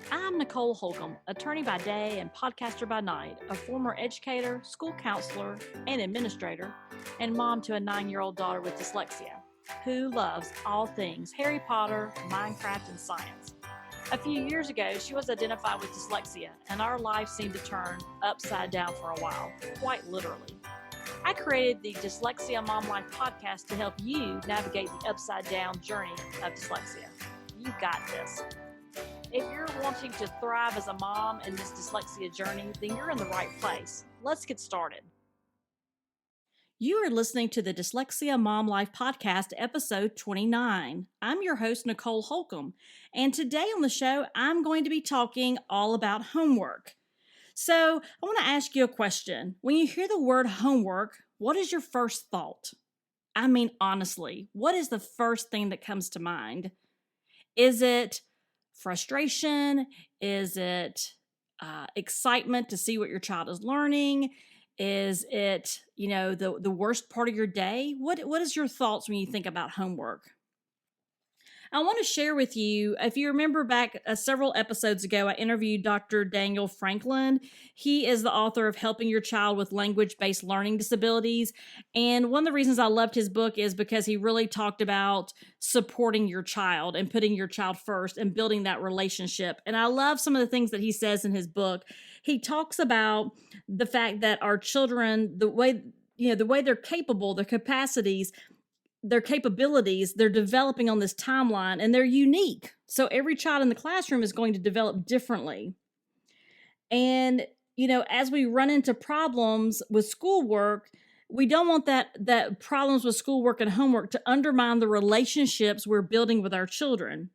I'm Nicole Holcomb, attorney by day and podcaster by night, a former educator, school counselor, and administrator, and mom to a 9-year-old daughter with dyslexia, who loves all things Harry Potter, Minecraft, and science. A few years ago, she was identified with dyslexia, and our life seemed to turn upside down for a while, quite literally. I created the Dyslexia Mom Life podcast to help you navigate the upside down journey of dyslexia. You got this. If you're wanting to thrive as a mom in this dyslexia journey, then you're in the right place. Let's get started. You are listening to the Dyslexia Mom Life Podcast, episode 29. I'm your host, Nicole Holcomb, and today on the show, I'm going to be talking all about homework. So, I want to ask you a question. When you hear the word homework, what is your first thought? I mean, honestly, what is the first thing that comes to mind? Is it frustration? Is it excitement to see what your child is learning? Is it, the worst part of your day? What is your thoughts when you think about homework? I want to share with you, if you remember back several episodes ago, I interviewed Dr. Daniel Franklin. He is the author of Helping Your Child with Language-Based Learning Disabilities. And one of the reasons I loved his book is because he really talked about supporting your child and putting your child first and building that relationship. And I love some of the things that he says in his book. He talks about the fact that our children, the way they're capable, their capacities, their capabilities, they're developing on this timeline and they're unique. So every child in the classroom is going to develop differently. And, as we run into problems with schoolwork, we don't want that problems with schoolwork and homework to undermine the relationships we're building with our children.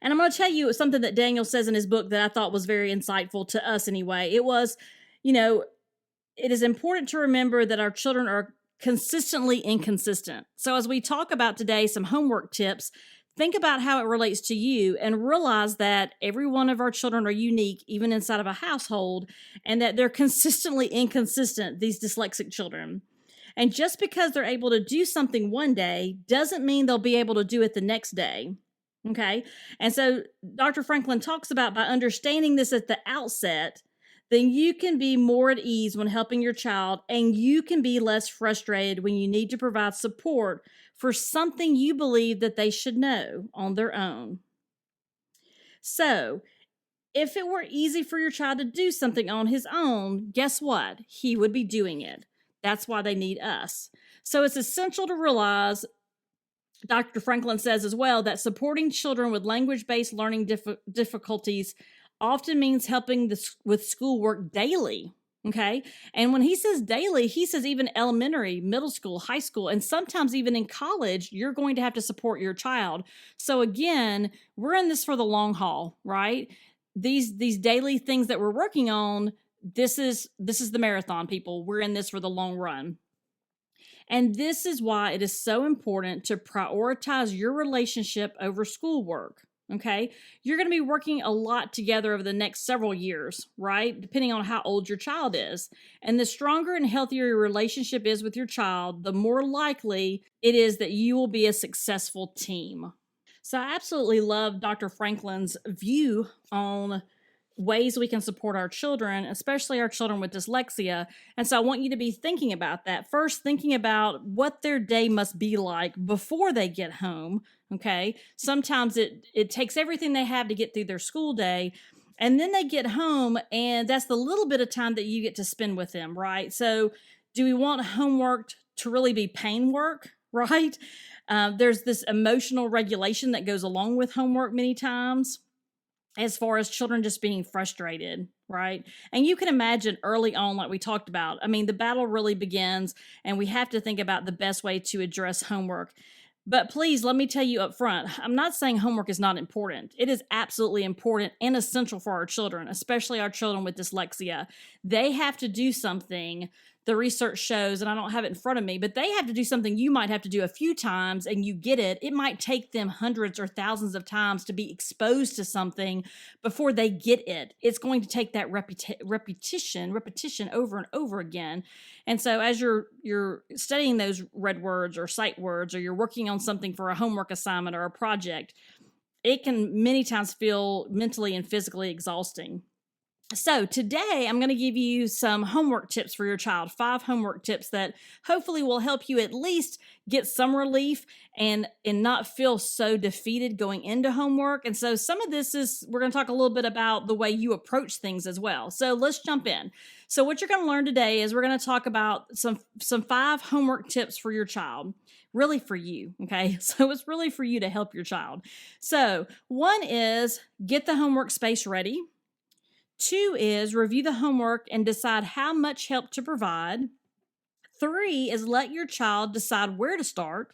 And I'm going to tell you something that Daniel says in his book that I thought was very insightful to us anyway. It was, it is important to remember that our children are consistently inconsistent. So as we talk about today some homework tips, think about how it relates to you and realize that every one of our children are unique, even inside of a household, and that they're consistently inconsistent, these dyslexic children. And just because they're able to do something one day doesn't mean they'll be able to do it the next day. Okay? And so Dr. Franklin talks about by understanding this at the outset, then you can be more at ease when helping your child, and you can be less frustrated when you need to provide support for something you believe that they should know on their own. So, if it were easy for your child to do something on his own, guess what? He would be doing it. That's why they need us. So it's essential to realize, Dr. Franklin says as well, that supporting children with language-based learning difficulties often means helping with schoolwork daily, okay? And when he says daily, he says even elementary, middle school, high school, and sometimes even in college, you're going to have to support your child. So again, we're in this for the long haul, right? These daily things that we're working on, this is the marathon, people. We're in this for the long run. And this is why it is so important to prioritize your relationship over schoolwork. Okay, you're going to be working a lot together over the next several years, right? Depending on how old your child is. And the stronger and healthier your relationship is with your child, the more likely it is that you will be a successful team. So I absolutely love Dr. Franklin's view on ways we can support our children, especially our children with dyslexia. And so I want you to be thinking about that. First, thinking about what their day must be like before they get home. Okay. Sometimes it takes everything they have to get through their school day. And then they get home, and that's the little bit of time that you get to spend with them, right? So do we want homework to really be pain work, right? There's this emotional regulation that goes along with homework many times, as far as children just being frustrated, right? And you can imagine early on, like we talked about, I mean, the battle really begins, and we have to think about the best way to address homework. But please, let me tell you up front, I'm not saying homework is not important. It is absolutely important and essential for our children, especially our children with dyslexia. They have to do something, the research shows, and I don't have it in front of me, but they have to do something you might have to do a few times and you get it. It might take them hundreds or thousands of times to be exposed to something before they get it. It's going to take that repetition over and over again. And so as you're studying those red words or sight words, or you're working on something for a homework assignment or a project, it can many times feel mentally and physically exhausting. So today I'm going to give you some homework tips for your child, 5 homework tips that hopefully will help you at least get some relief and not feel so defeated going into homework. And so some of this we're going to talk a little bit about the way you approach things as well. So let's jump in. So what you're going to learn today is we're going to talk about some 5 homework tips for your child. Really for you, okay? So it's really for you to help your child. So 1 is get the homework space ready. 2 is review the homework and decide how much help to provide. 3 is let your child decide where to start.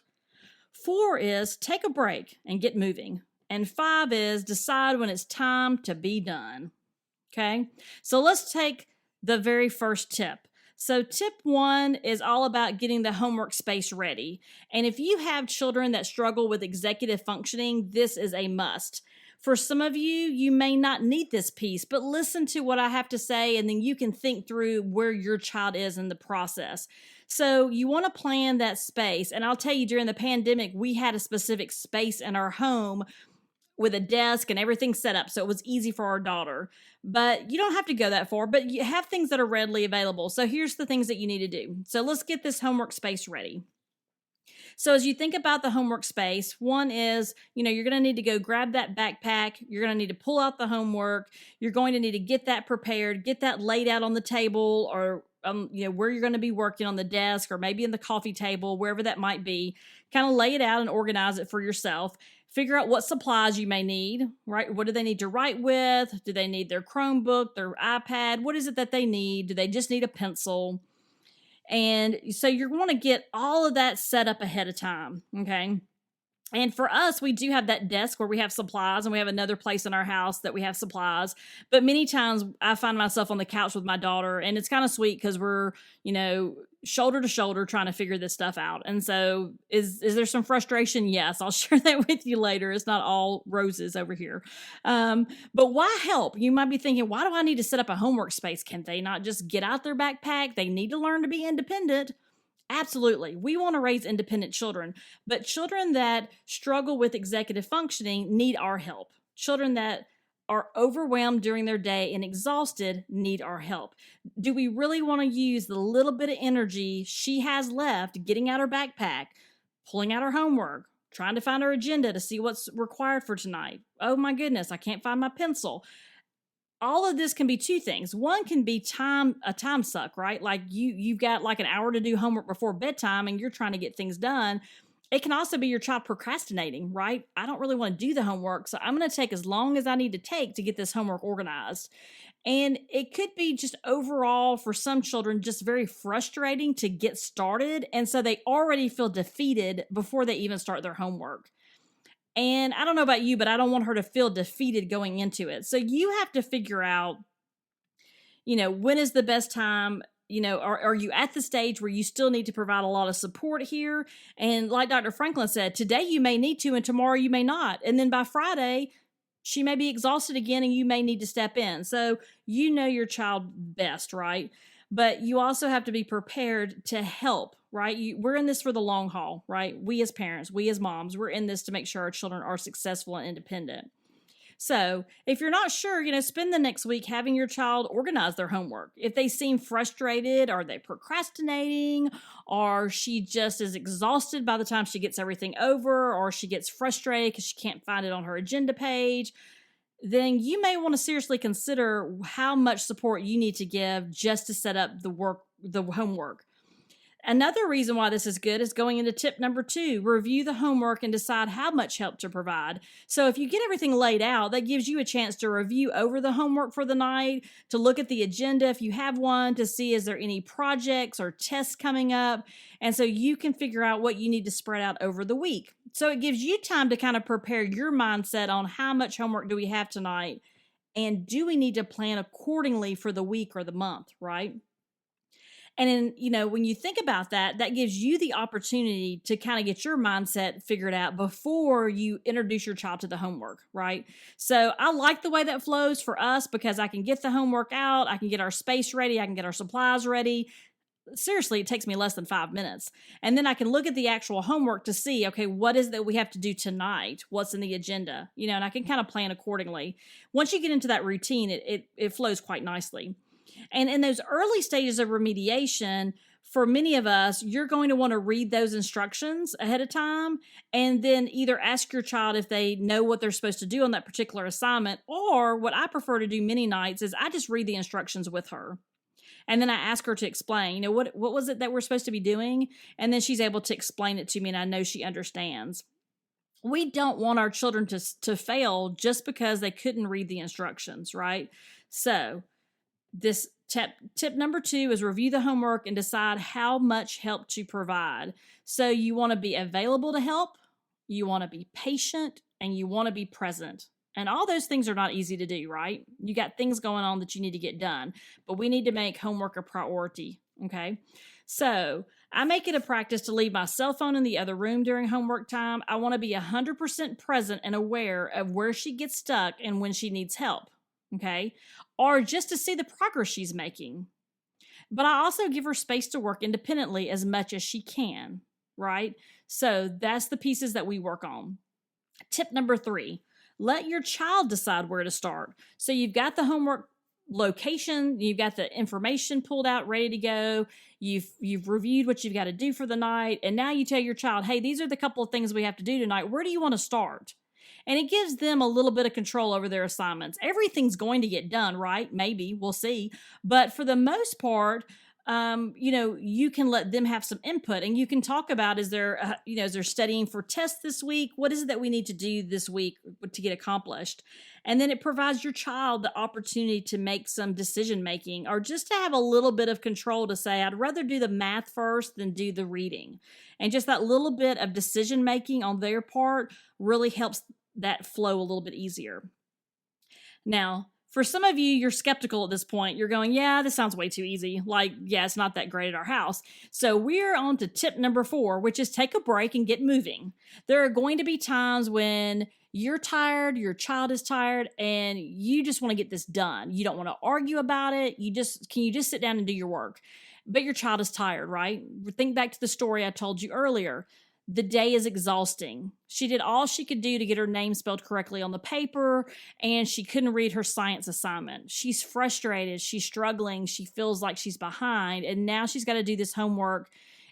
4 is take a break and get moving. And 5 is decide when it's time to be done. Okay, so let's take the very first tip. So tip 1 is all about getting the homework space ready. And if you have children that struggle with executive functioning, this is a must. For some of you, you may not need this piece, but listen to what I have to say, and then you can think through where your child is in the process. So you want to plan that space. And I'll tell you, during the pandemic, we had a specific space in our home with a desk and everything set up, so it was easy for our daughter. But you don't have to go that far, but you have things that are readily available. So here's the things that you need to do. So let's get this homework space ready. So as you think about the homework space, 1 is, you're going to need to go grab that backpack. You're going to need to pull out the homework. You're going to need to get that prepared, get that laid out on the table or, where you're going to be working on the desk or maybe in the coffee table, wherever that might be. Kind of lay it out and organize it for yourself. Figure out what supplies you may need, right? What do they need to write with? Do they need their Chromebook, their iPad? What is it that they need? Do they just need a pencil? And so you're going to get all of that set up ahead of time, okay? And for us, we do have that desk where we have supplies, and we have another place in our house that we have supplies. But many times I find myself on the couch with my daughter, and it's kind of sweet because we're, shoulder to shoulder trying to figure this stuff out. And so is there some frustration? Yes, I'll share that with you later. It's not all roses over here. But why help? You might be thinking, why do I need to set up a homework space? Can they not just get out their backpack? They need to learn to be independent. Absolutely. We want to raise independent children, but children that struggle with executive functioning need our help. Children that are overwhelmed during their day and exhausted need our help. Do we really want to use the little bit of energy she has left getting out her backpack, pulling out her homework, trying to find her agenda to see what's required for tonight? Oh my goodness, I can't find my pencil. All of this can be 2 things. 1 can be a time suck, right? Like you've got like an hour to do homework before bedtime and you're trying to get things done. It can also be your child procrastinating, right? I don't really want to do the homework, so I'm going to take as long as I need to take to get this homework organized. And it could be just overall for some children just very frustrating to get started. And so they already feel defeated before they even start their homework. And I don't know about you, but I don't want her to feel defeated going into it. So you have to figure out, when is the best time? Are you at the stage where you still need to provide a lot of support here? And like Dr. Franklin said, today you may need to and tomorrow you may not. And then by Friday, she may be exhausted again and you may need to step in. So you know your child best, right? But you also have to be prepared to help, right? We're in this for the long haul, right? We as parents, we as moms, we're in this to make sure our children are successful and independent. So if you're not sure, spend the next week having your child organize their homework. If they seem frustrated, are they procrastinating? Or she just is exhausted by the time she gets everything over, or she gets frustrated because she can't find it on her agenda page, then you may want to seriously consider how much support you need to give just to set up the homework. Another reason why this is good is going into tip number 2, review the homework and decide how much help to provide. So if you get everything laid out, that gives you a chance to review over the homework for the night, to look at the agenda if you have one, to see is there any projects or tests coming up. And so you can figure out what you need to spread out over the week. So it gives you time to kind of prepare your mindset on how much homework do we have tonight, and do we need to plan accordingly for the week or the month, right? And then, when you think about that, that gives you the opportunity to kind of get your mindset figured out before you introduce your child to the homework, right? So I like the way that flows for us because I can get the homework out, I can get our space ready, I can get our supplies ready. seriously, it takes me less than 5 minutes. And then I can look at the actual homework to see, okay, what is that we have to do tonight? What's in the agenda? And I can kind of plan accordingly. Once you get into that routine, it flows quite nicely. And in those early stages of remediation, for many of us, you're going to want to read those instructions ahead of time and then either ask your child if they know what they're supposed to do on that particular assignment, or what I prefer to do many nights is I just read the instructions with her. And then I ask her to explain, what was it that we're supposed to be doing? And then she's able to explain it to me, and I know she understands. We don't want our children to fail just because they couldn't read the instructions, right? So this tip number 2 is review the homework and decide how much help to provide. So you want to be available to help, you want to be patient, and you want to be present. And all those things are not easy to do, right? You got things going on that you need to get done, but we need to make homework a priority, okay? So I make it a practice to leave my cell phone in the other room during homework time. I want to be 100% present and aware of where she gets stuck and when she needs help, okay? Or just to see the progress she's making. But I also give her space to work independently as much as she can, right? So that's the pieces that we work on. Tip number 3. Let your child decide where to start. So you've got the homework location, you've got the information pulled out, ready to go. You've reviewed what you've got to do for the night. And now you tell your child, hey, these are the couple of things we have to do tonight. Where do you want to start? And it gives them a little bit of control over their assignments. Everything's going to get done, right? Maybe, we'll see. But for the most part, you can let them have some input, and you can talk about, is there studying for tests this week? What is it that we need to do this week to get accomplished? And then it provides your child the opportunity to make some decision making, or just to have a little bit of control to say, I'd rather do the math first than do the reading. And just that little bit of decision making on their part really helps that flow a little bit easier. Now, for some of you, you're skeptical at this point. You're going, yeah, this sounds way too easy. It's not that great at our house. So we're on to tip number 4, which is take a break and get moving. There are going to be times when you're tired, your child is tired, and you just want to get this done. You don't want to argue about it. Can you just sit down and do your work? But your child is tired, right? Think back to the story I told you earlier. The day is exhausting. She did all she could do to get her name spelled correctly on the paper, and she couldn't read her science assignment. She's frustrated. She's struggling. She feels like she's behind, and now she's got to do this homework,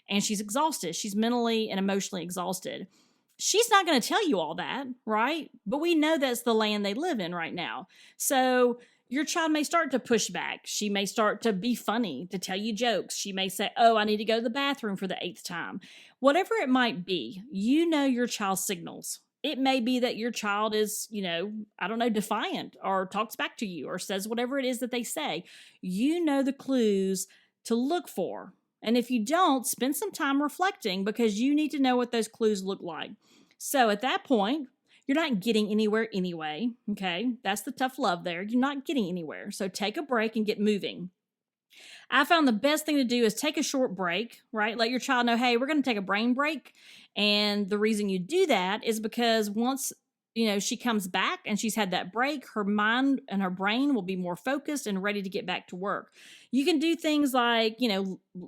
and she's exhausted. She's mentally and emotionally exhausted. She's not going to tell you all that, right? But we know that's the land they live in right now. So your child may start to push back. She may start to be funny, to tell you jokes. She may say, oh, I need to go to the bathroom for the 8th time. Whatever it might be, your child's signals. It may be that your child is, defiant, or talks back to you, or says whatever it is that they say. You know the clues to look for. And if you don't, spend some time reflecting, because you need to know what those clues look like. So at that point, you're not getting anywhere anyway, okay? That's the tough love there. You're not getting anywhere. So take a break and get moving. I found the best thing to do is take a short break, right? Let your child know, hey, we're going to take a brain break. And the reason you do that is because once, she comes back and she's had that break, her mind and her brain will be more focused and ready to get back to work. You can do things like,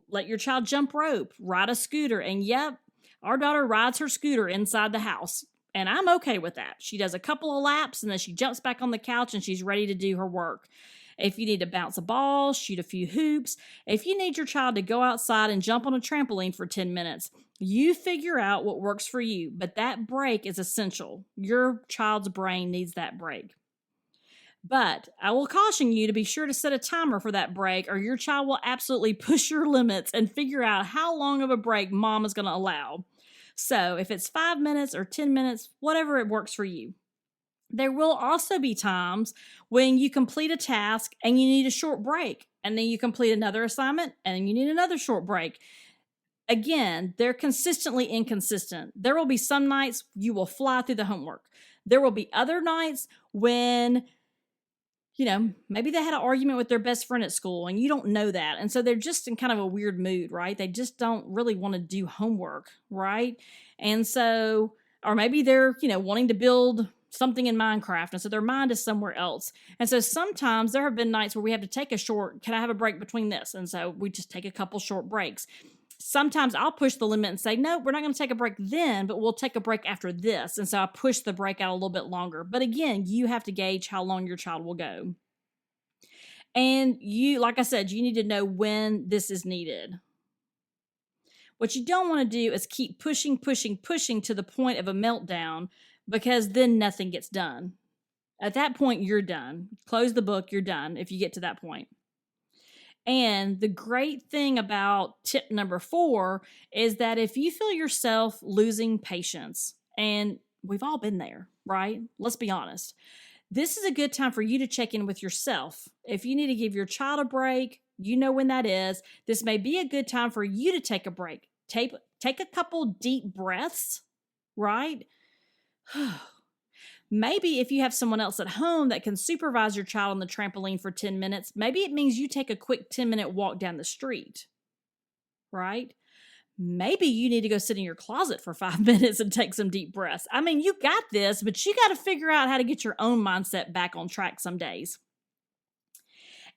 let your child jump rope, ride a scooter. And yep, our daughter rides her scooter inside the house. And I'm okay with that. She does a couple of laps and then she jumps back on the couch and she's ready to do her work. If you need to bounce a ball, shoot a few hoops, if you need your child to go outside and jump on a trampoline for 10 minutes, you figure out what works for you. But that break is essential. Your child's brain needs that break. But I will caution you to be sure to set a timer for that break, or your child will absolutely push your limits and figure out how long of a break mom is going to allow. So if it's 5 minutes or 10 minutes, whatever it works for you. There will also be times when you complete a task and you need a short break, and then you complete another assignment and then you need another short break. Again, they're consistently inconsistent. There will be some nights you will fly through the homework. There will be other nights when, maybe they had an argument with their best friend at school and you don't know that. And so they're just in kind of a weird mood, right? They just don't really want to do homework, right? And so, or maybe they're, wanting to build something in Minecraft. And so their mind is somewhere else. And so sometimes there have been nights where we have to take can I have a break between this? And so we just take a couple short breaks. Sometimes I'll push the limit and say, no, we're not going to take a break then, but we'll take a break after this. And so I push the break out a little bit longer. But again, you have to gauge how long your child will go. And like I said, you need to know when this is needed. What you don't want to do is keep pushing to the point of a meltdown, because then nothing gets done. At that point, you're done. Close the book, you're done if you get to that point. And the great thing about tip number 4 is that if you feel yourself losing patience, and we've all been there, right? Let's be honest. This is a good time for you to check in with yourself. If you need to give your child a break, you know when that is. This may be a good time for you to take a break. Take a couple deep breaths, right? Maybe if you have someone else at home that can supervise your child on the trampoline for 10 minutes, maybe it means you take a quick 10-minute walk down the street, right? Maybe you need to go sit in your closet for 5 minutes and take some deep breaths. I mean, you got this, but you got to figure out how to get your own mindset back on track some days.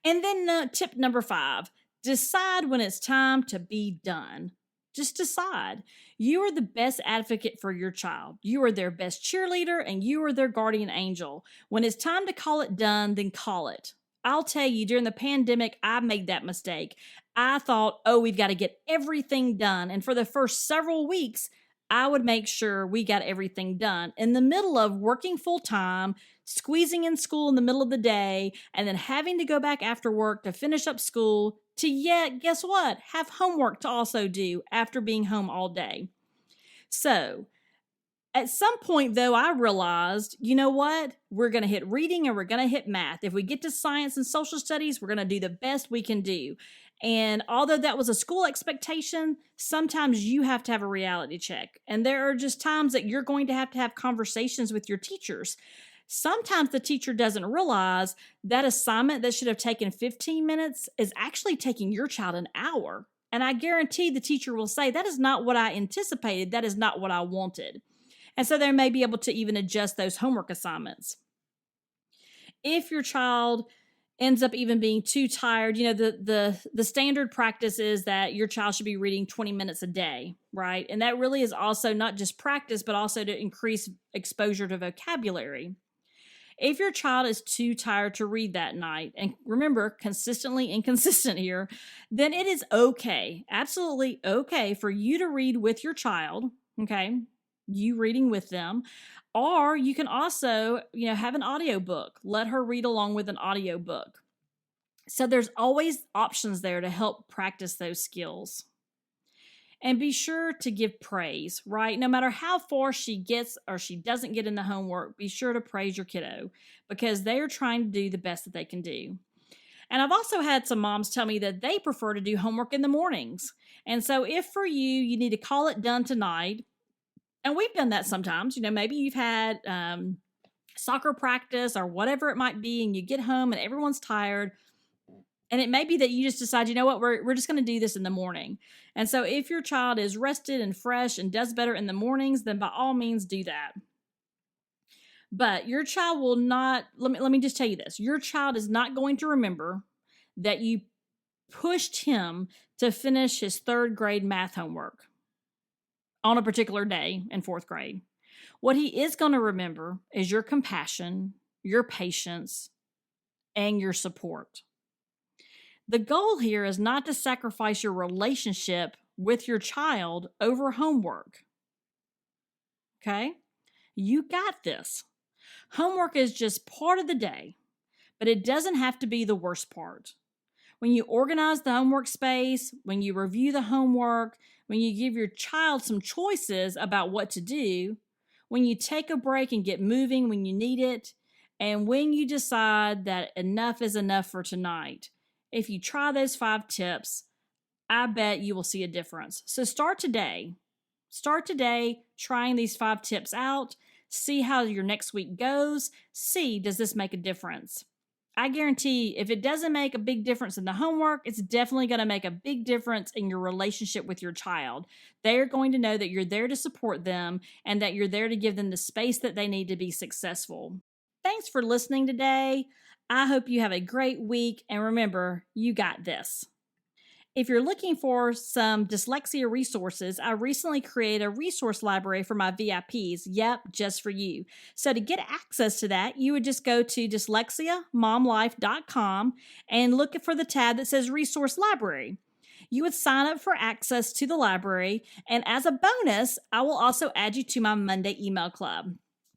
And then tip number 5, decide when it's time to be done. Just decide. You are the best advocate for your child. You are their best cheerleader, and you are their guardian angel. When it's time to call it done, then call it. I'll tell you, during the pandemic, I made that mistake. I thought, we've got to get everything done. And for the first several weeks, I would make sure we got everything done in the middle of working full time, squeezing in school in the middle of the day, and then having to go back after work to finish up school, to yet, guess what? Have homework to also do after being home all day. So at some point, though, I realized, you know what? We're going to hit reading and we're going to hit math. If we get to science and social studies, we're going to do the best we can do. And although that was a school expectation, sometimes you have to have a reality check. And there are just times that you're going to have conversations with your teachers. Sometimes the teacher doesn't realize that assignment that should have taken 15 minutes is actually taking your child an hour. And I guarantee the teacher will say, that is not what I anticipated. That is not what I wanted. And so they may be able to even adjust those homework assignments. If your child ends up even being too tired, the standard practice is that your child should be reading 20 minutes a day, right? And that really is also not just practice, but also to increase exposure to vocabulary. If your child is too tired to read that night, and remember, consistently inconsistent here, then it is okay, absolutely okay for you to read with your child, okay? You reading with them. Or you can also, have an audiobook. Let her read along with an audiobook. So there's always options there to help practice those skills. And be sure to give praise, right? No matter how far she gets or she doesn't get in the homework, be sure to praise your kiddo, because they are trying to do the best that they can do. And I've also had some moms tell me that they prefer to do homework in the mornings. And so if for you need to call it done tonight, and we've done that sometimes, maybe you've had soccer practice or whatever it might be, and you get home and everyone's tired. And it may be that you just decide, we're just going to do this in the morning. And so if your child is rested and fresh and does better in the mornings, then by all means do that. But your child will not, let me just tell you this. Your child is not going to remember that you pushed him to finish his 3rd grade math homework on a particular day in 4th grade. What he is going to remember is your compassion, your patience, and your support. The goal here is not to sacrifice your relationship with your child over homework. Okay? You got this. Homework is just part of the day, but it doesn't have to be the worst part. When you organize the homework space, when you review the homework, when you give your child some choices about what to do, when you take a break and get moving when you need it, and when you decide that enough is enough for tonight, if you try those 5 tips, I bet you will see a difference. So start today. Start today trying these 5 tips out. See how your next week goes. See, does this make a difference? I guarantee if it doesn't make a big difference in the homework, it's definitely going to make a big difference in your relationship with your child. They're going to know that you're there to support them and that you're there to give them the space that they need to be successful. Thanks for listening today. I hope you have a great week, and remember, you got this. If you're looking for some dyslexia resources, I recently created a resource library for my VIPs. Yep, just for you. So to get access to that, you would just go to dyslexiamomlife.com and look for the tab that says Resource Library. You would sign up for access to the library, and as a bonus, I will also add you to my Monday email club.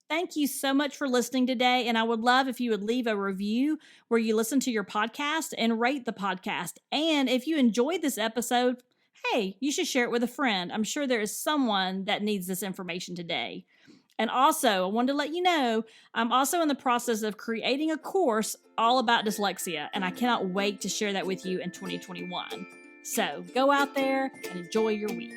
Thank you so much for listening today, and I would love if you would leave a review where you listen to your podcast and rate the podcast. And if you enjoyed this episode, hey, you should share it with a friend. I'm sure there is someone that needs this information today. And also, I wanted to let you know, I'm also in the process of creating a course all about dyslexia, and I cannot wait to share that with you in 2021. So go out there and enjoy your week.